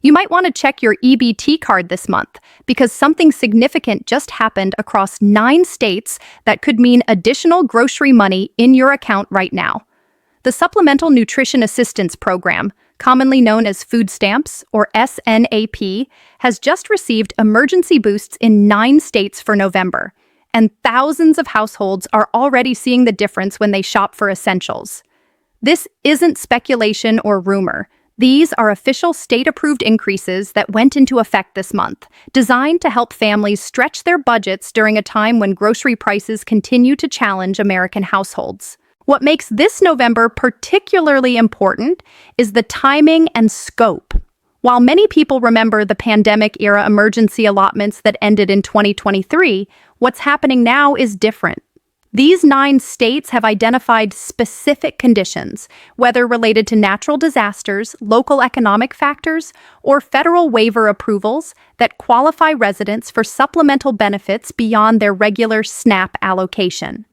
You might want to check your EBT card this month because something significant just happened across 9 states that could mean additional grocery money in your account right now. The Supplemental Nutrition Assistance Program, commonly known as food stamps or SNAP, has just received emergency boosts in 9 states for November, and thousands of households are already seeing the difference when they shop for essentials. This isn't speculation or rumor. These are official state-approved increases that went into effect this month, designed to help families stretch their budgets during a time when grocery prices continue to challenge American households. What makes this November particularly important is the timing and scope. While many people remember the pandemic-era emergency allotments that ended in 2023, what's happening now is different. These 9 states have identified specific conditions, whether related to natural disasters, local economic factors, or federal waiver approvals, that qualify residents for supplemental benefits beyond their regular SNAP allocation.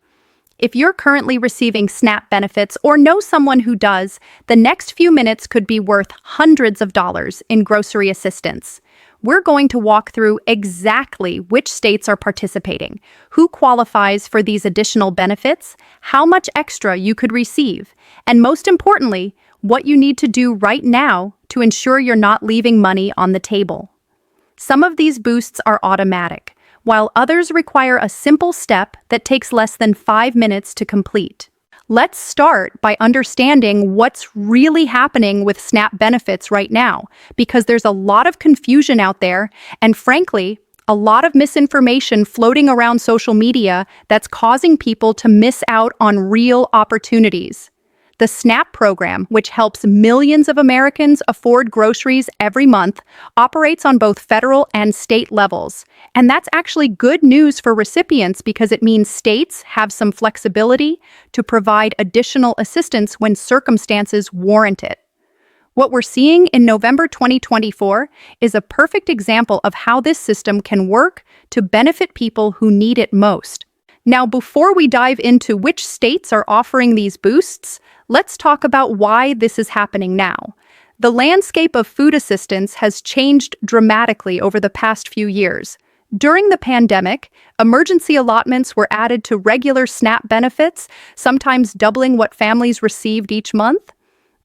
If you're currently receiving SNAP benefits or know someone who does, the next few minutes could be worth hundreds of dollars in grocery assistance. We're going to walk through exactly which states are participating, who qualifies for these additional benefits, how much extra you could receive, and most importantly, what you need to do right now to ensure you're not leaving money on the table. Some of these boosts are automatic, while others require a simple step that takes less than 5 minutes to complete. Let's start by understanding what's really happening with SNAP benefits right now, because there's a lot of confusion out there, and frankly, a lot of misinformation floating around social media that's causing people to miss out on real opportunities. The SNAP program, which helps millions of Americans afford groceries every month, operates on both federal and state levels. And that's actually good news for recipients because it means states have some flexibility to provide additional assistance when circumstances warrant it. What we're seeing in November 2024 is a perfect example of how this system can work to benefit people who need it most. Now, before we dive into which states are offering these boosts, let's talk about why this is happening now. The landscape of food assistance has changed dramatically over the past few years. During the pandemic, emergency allotments were added to regular SNAP benefits, sometimes doubling what families received each month.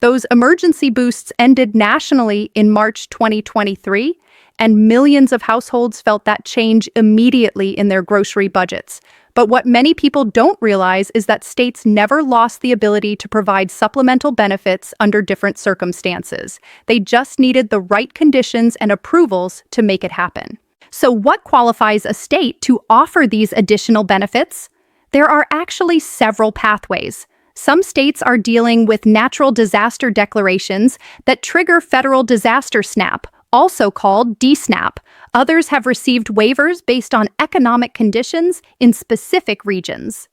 Those emergency boosts ended nationally in March 2023, and millions of households felt that change immediately in their grocery budgets. But what many people don't realize is that states never lost the ability to provide supplemental benefits under different circumstances. They just needed the right conditions and approvals to make it happen. So what qualifies a state to offer these additional benefits? There are actually several pathways. Some states are dealing with natural disaster declarations that trigger federal disaster SNAP, also called DSNAP. Others have received waivers based on economic conditions in specific regions.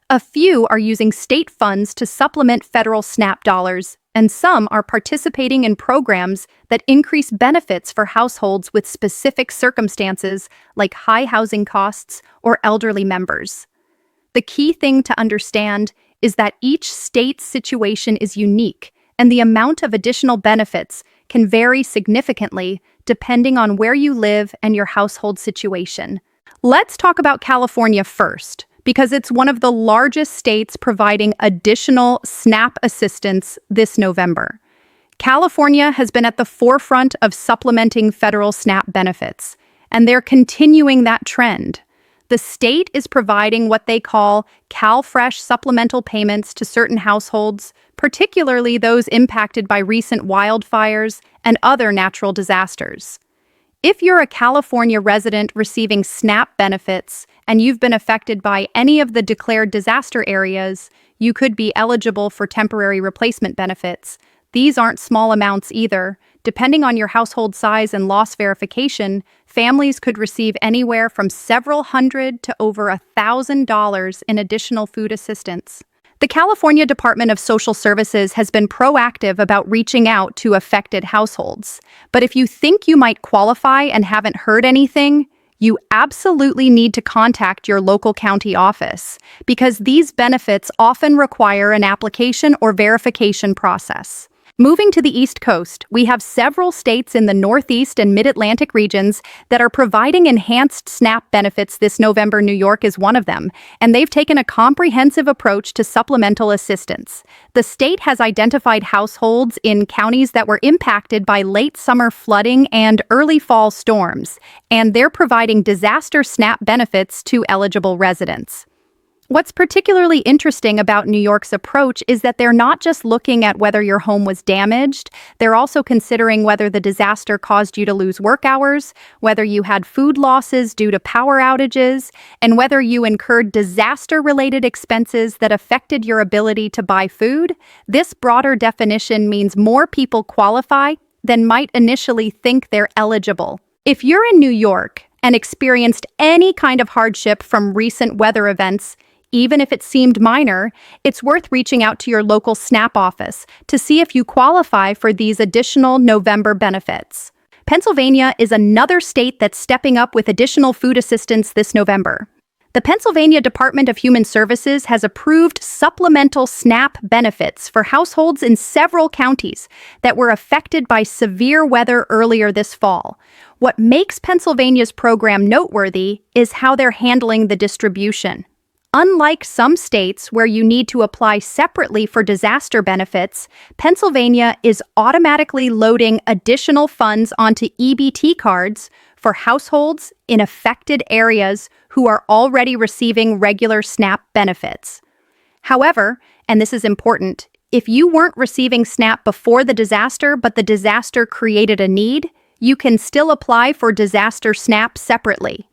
A few are using state funds to supplement federal SNAP dollars, and some are participating in programs that increase benefits for households with specific circumstances like high housing costs or elderly members. The key thing to understand is that each state's situation is unique, and the amount of additional benefits can vary significantly depending on where you live and your household situation. Let's talk about California first, because it's one of the largest states providing additional SNAP assistance this November. California has been at the forefront of supplementing federal SNAP benefits, and they're continuing that trend. The state is providing what they call CalFresh supplemental payments to certain households, particularly those impacted by recent wildfires and other natural disasters. If you're a California resident receiving SNAP benefits and you've been affected by any of the declared disaster areas, you could be eligible for temporary replacement benefits. These aren't small amounts either. Depending on your household size and loss verification, families could receive anywhere from several hundred to over $1,000 in additional food assistance. The California Department of Social Services has been proactive about reaching out to affected households. But if you think you might qualify and haven't heard anything, you absolutely need to contact your local county office, because these benefits often require an application or verification process. Moving to the East Coast, we have several states in the Northeast and Mid-Atlantic regions that are providing enhanced SNAP benefits this November. New York is one of them, and they've taken a comprehensive approach to supplemental assistance. The state has identified households in counties that were impacted by late summer flooding and early fall storms, and they're providing disaster SNAP benefits to eligible residents. What's particularly interesting about New York's approach is that they're not just looking at whether your home was damaged, they're also considering whether the disaster caused you to lose work hours, whether you had food losses due to power outages, and whether you incurred disaster-related expenses that affected your ability to buy food. This broader definition means more people qualify than might initially think they're eligible. If you're in New York and experienced any kind of hardship from recent weather events, even if it seemed minor, it's worth reaching out to your local SNAP office to see if you qualify for these additional November benefits. Pennsylvania is another state that's stepping up with additional food assistance this November. The Pennsylvania Department of Human Services has approved supplemental SNAP benefits for households in several counties that were affected by severe weather earlier this fall. What makes Pennsylvania's program noteworthy is how they're handling the distribution. Unlike some states where you need to apply separately for disaster benefits, Pennsylvania is automatically loading additional funds onto EBT cards for households in affected areas who are already receiving regular SNAP benefits. However, and this is important, if you weren't receiving SNAP before the disaster but the disaster created a need, you can still apply for disaster SNAP separately.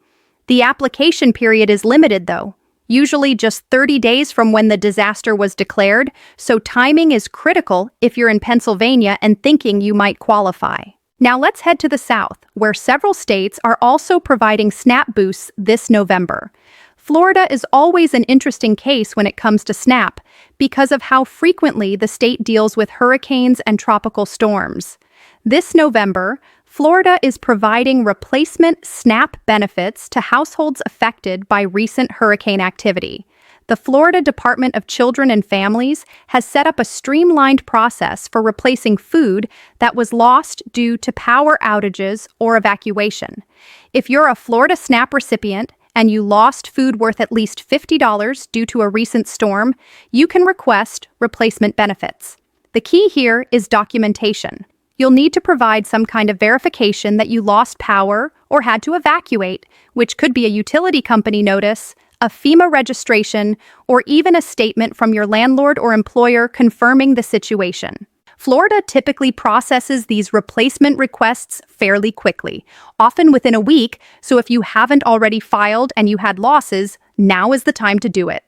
The application period is limited, though. Usually just 30 days from when the disaster was declared, so timing is critical if you're in Pennsylvania and thinking you might qualify. Now let's head to the South, where several states are also providing SNAP boosts this November. Florida is always an interesting case when it comes to SNAP because of how frequently the state deals with hurricanes and tropical storms. This November, Florida is providing replacement SNAP benefits to households affected by recent hurricane activity. The Florida Department of Children and Families has set up a streamlined process for replacing food that was lost due to power outages or evacuation. If you're a Florida SNAP recipient and you lost food worth at least $50 due to a recent storm, you can request replacement benefits. The key here is documentation. You'll need to provide some kind of verification that you lost power or had to evacuate, which could be a utility company notice, a FEMA registration, or even a statement from your landlord or employer confirming the situation. Florida typically processes these replacement requests fairly quickly, often within a week, so if you haven't already filed and you had losses, now is the time to do it.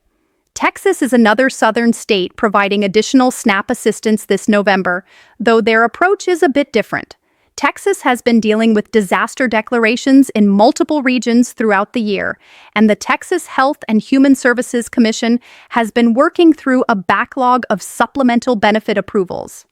Texas is another southern state providing additional SNAP assistance this November, though their approach is a bit different. Texas has been dealing with disaster declarations in multiple regions throughout the year, and the Texas Health and Human Services Commission has been working through a backlog of supplemental benefit approvals.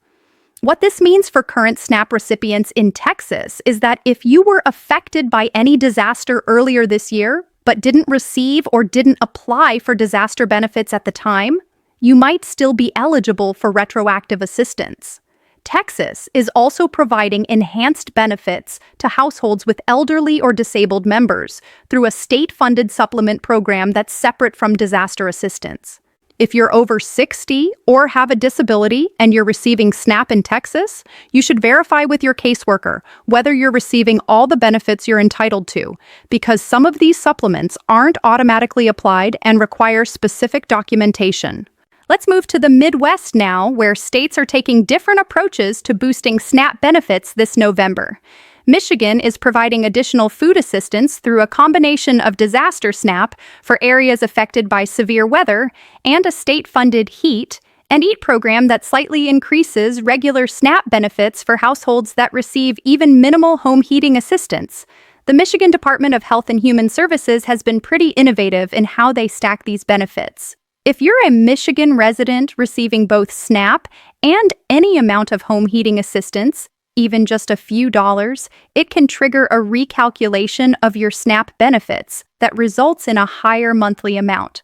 What this means for current SNAP recipients in Texas is that if you were affected by any disaster earlier this year, but didn't receive or didn't apply for disaster benefits at the time, you might still be eligible for retroactive assistance. Texas is also providing enhanced benefits to households with elderly or disabled members through a state-funded supplement program that's separate from disaster assistance. If you're over 60 or have a disability and you're receiving SNAP in Texas, you should verify with your caseworker whether you're receiving all the benefits you're entitled to, because some of these supplements aren't automatically applied and require specific documentation. Let's move to the Midwest now, where states are taking different approaches to boosting SNAP benefits this November. Michigan is providing additional food assistance through a combination of disaster SNAP for areas affected by severe weather and a state-funded Heat and Eat program that slightly increases regular SNAP benefits for households that receive even minimal home heating assistance. The Michigan Department of Health and Human Services has been pretty innovative in how they stack these benefits. If you're a Michigan resident receiving both SNAP and any amount of home heating assistance, even just a few dollars, it can trigger a recalculation of your SNAP benefits that results in a higher monthly amount.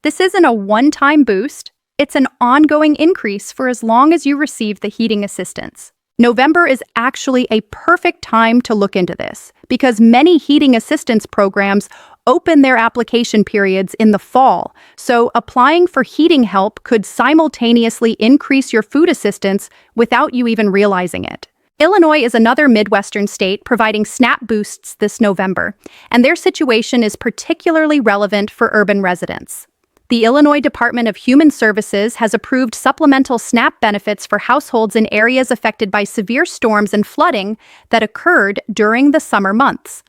This isn't a one-time boost. It's an ongoing increase for as long as you receive the heating assistance. November is actually a perfect time to look into this because many heating assistance programs open their application periods in the fall, so applying for heating help could simultaneously increase your food assistance without you even realizing it. Illinois is another Midwestern state providing SNAP boosts this November, and their situation is particularly relevant for urban residents. The Illinois Department of Human Services has approved supplemental SNAP benefits for households in areas affected by severe storms and flooding that occurred during the summer months.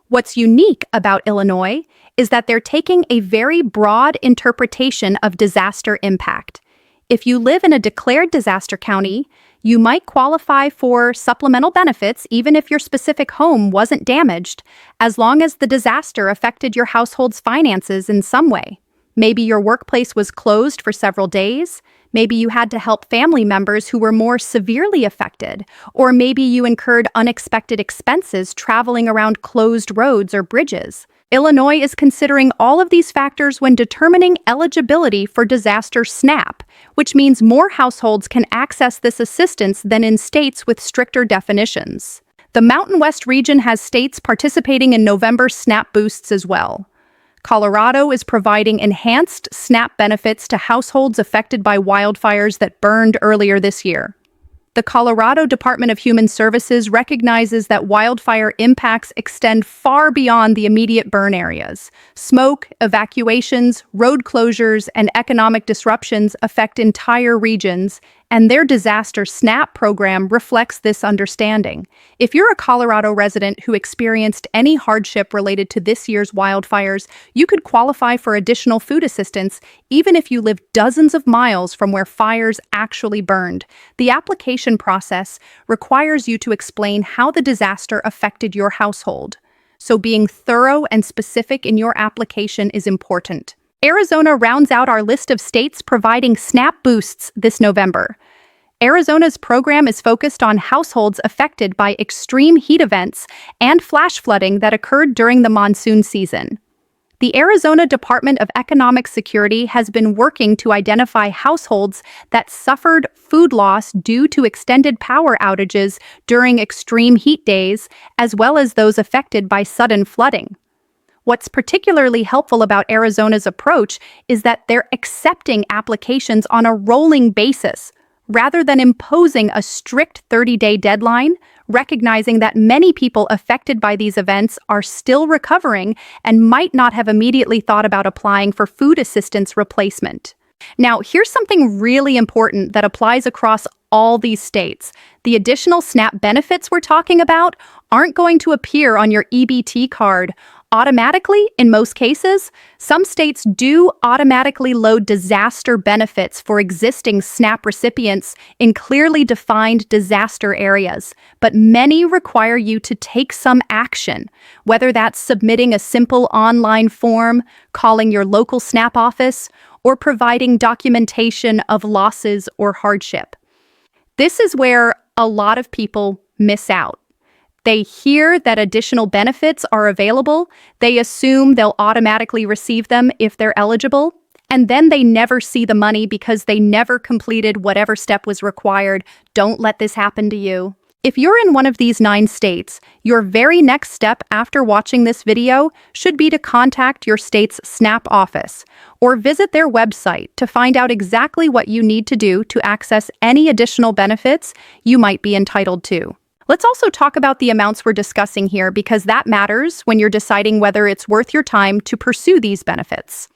What's unique about Illinois is that they're taking a very broad interpretation of disaster impact. If you live in a declared disaster county, you might qualify for supplemental benefits even if your specific home wasn't damaged, as long as the disaster affected your household's finances in some way. Maybe your workplace was closed for several days. Maybe you had to help family members who were more severely affected. Or maybe you incurred unexpected expenses traveling around closed roads or bridges. Illinois is considering all of these factors when determining eligibility for disaster SNAP, which means more households can access this assistance than in states with stricter definitions. The Mountain West region has states participating in November SNAP boosts as well. Colorado is providing enhanced SNAP benefits to households affected by wildfires that burned earlier this year. The Colorado Department of Human Services recognizes that wildfire impacts extend far beyond the immediate burn areas. Smoke, evacuations, road closures, and economic disruptions affect entire regions, and their disaster SNAP program reflects this understanding. If you're a Colorado resident who experienced any hardship related to this year's wildfires, you could qualify for additional food assistance even if you live dozens of miles from where fires actually burned. The application process requires you to explain how the disaster affected your household. So being thorough and specific in your application is important. Arizona rounds out our list of states providing SNAP boosts this November. Arizona's program is focused on households affected by extreme heat events and flash flooding that occurred during the monsoon season. The Arizona Department of Economic Security has been working to identify households that suffered food loss due to extended power outages during extreme heat days, as well as those affected by sudden flooding. What's particularly helpful about Arizona's approach is that they're accepting applications on a rolling basis, rather than imposing a strict 30-day deadline, recognizing that many people affected by these events are still recovering and might not have immediately thought about applying for food assistance replacement. Now, here's something really important that applies across all these states. The additional SNAP benefits we're talking about aren't going to appear on your EBT card automatically in most cases. Some states do automatically load disaster benefits for existing SNAP recipients in clearly defined disaster areas, but many require you to take some action, whether that's submitting a simple online form, calling your local SNAP office, or providing documentation of losses or hardship. This is where a lot of people miss out. They hear that additional benefits are available, they assume they'll automatically receive them if they're eligible, and then they never see the money because they never completed whatever step was required. Don't let this happen to you. If you're in one of these 9 states, your very next step after watching this video should be to contact your state's SNAP office or visit their website to find out exactly what you need to do to access any additional benefits you might be entitled to. Let's also talk about the amounts we're discussing here because that matters when you're deciding whether it's worth your time to pursue these benefits.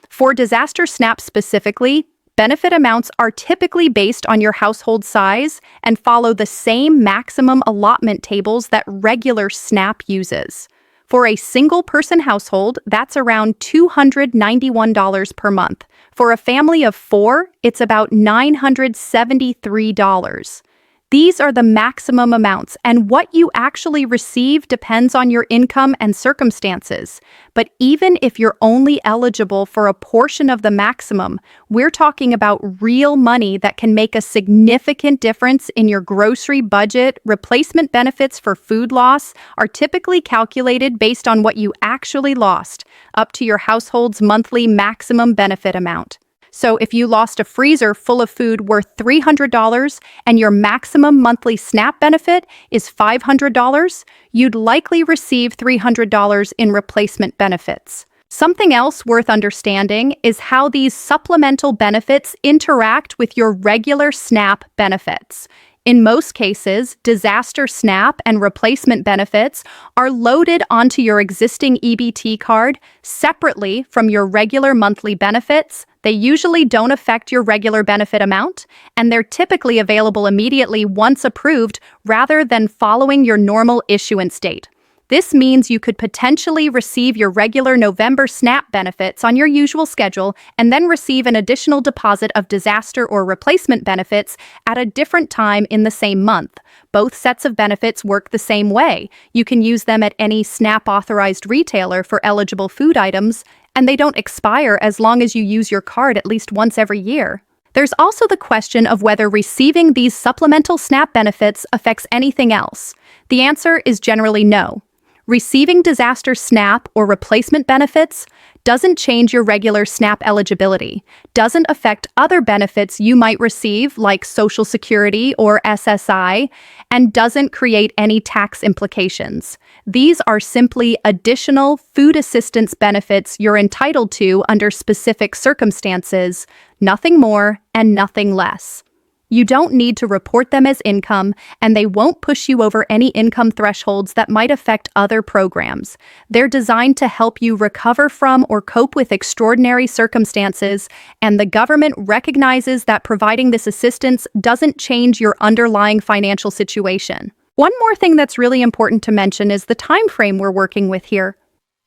For disaster SNAP specifically, benefit amounts are typically based on your household size and follow the same maximum allotment tables that regular SNAP uses. For a single-person household, that's around $291 per month. For a family of 4, it's about $973. These are the maximum amounts, and what you actually receive depends on your income and circumstances. But even if you're only eligible for a portion of the maximum, we're talking about real money that can make a significant difference in your grocery budget. Replacement benefits for food loss are typically calculated based on what you actually lost, up to your household's monthly maximum benefit amount. So if you lost a freezer full of food worth $300 and your maximum monthly SNAP benefit is $500, you'd likely receive $300 in replacement benefits. Something else worth understanding is how these supplemental benefits interact with your regular SNAP benefits. In most cases, disaster SNAP and replacement benefits are loaded onto your existing EBT card separately from your regular monthly benefits. They usually don't affect your regular benefit amount, and they're typically available immediately once approved rather than following your normal issuance date. This means you could potentially receive your regular November SNAP benefits on your usual schedule and then receive an additional deposit of disaster or replacement benefits at a different time in the same month. Both sets of benefits work the same way. You can use them at any SNAP-authorized retailer for eligible food items, and they don't expire as long as you use your card at least once every year. There's also the question of whether receiving these supplemental SNAP benefits affects anything else. The answer is generally no. Receiving disaster SNAP or replacement benefits doesn't change your regular SNAP eligibility, doesn't affect other benefits you might receive like Social Security or SSI, and doesn't create any tax implications. These are simply additional food assistance benefits you're entitled to under specific circumstances, nothing more and nothing less. You don't need to report them as income, and they won't push you over any income thresholds that might affect other programs. They're designed to help you recover from or cope with extraordinary circumstances, and the government recognizes that providing this assistance doesn't change your underlying financial situation. One more thing that's really important to mention is the time frame we're working with here.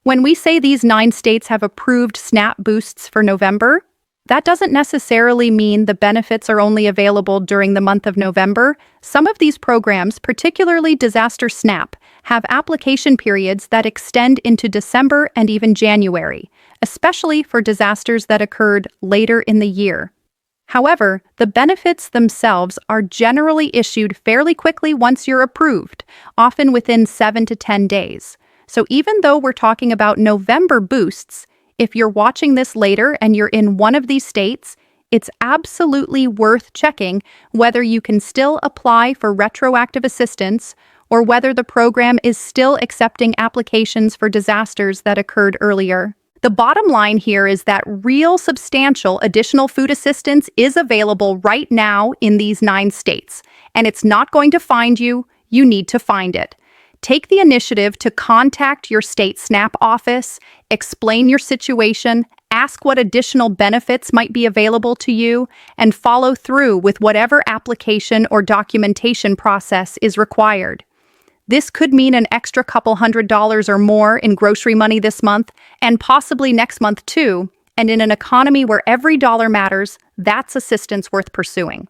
When we say these 9 states have approved SNAP boosts for November, that doesn't necessarily mean the benefits are only available during the month of November. Some of these programs, particularly Disaster SNAP, have application periods that extend into December and even January, especially for disasters that occurred later in the year. However, the benefits themselves are generally issued fairly quickly once you're approved, often within 7 to 10 days. So even though we're talking about November boosts, if you're watching this later and you're in one of these states, it's absolutely worth checking whether you can still apply for retroactive assistance or whether the program is still accepting applications for disasters that occurred earlier. The bottom line here is that real substantial additional food assistance is available right now in these 9 states, and it's not going to find you. You need to find it. Take the initiative to contact your state SNAP office, explain your situation, ask what additional benefits might be available to you, and follow through with whatever application or documentation process is required. This could mean an extra couple $100s or more in grocery money this month, and possibly next month too. And in an economy where every dollar matters, that's assistance worth pursuing.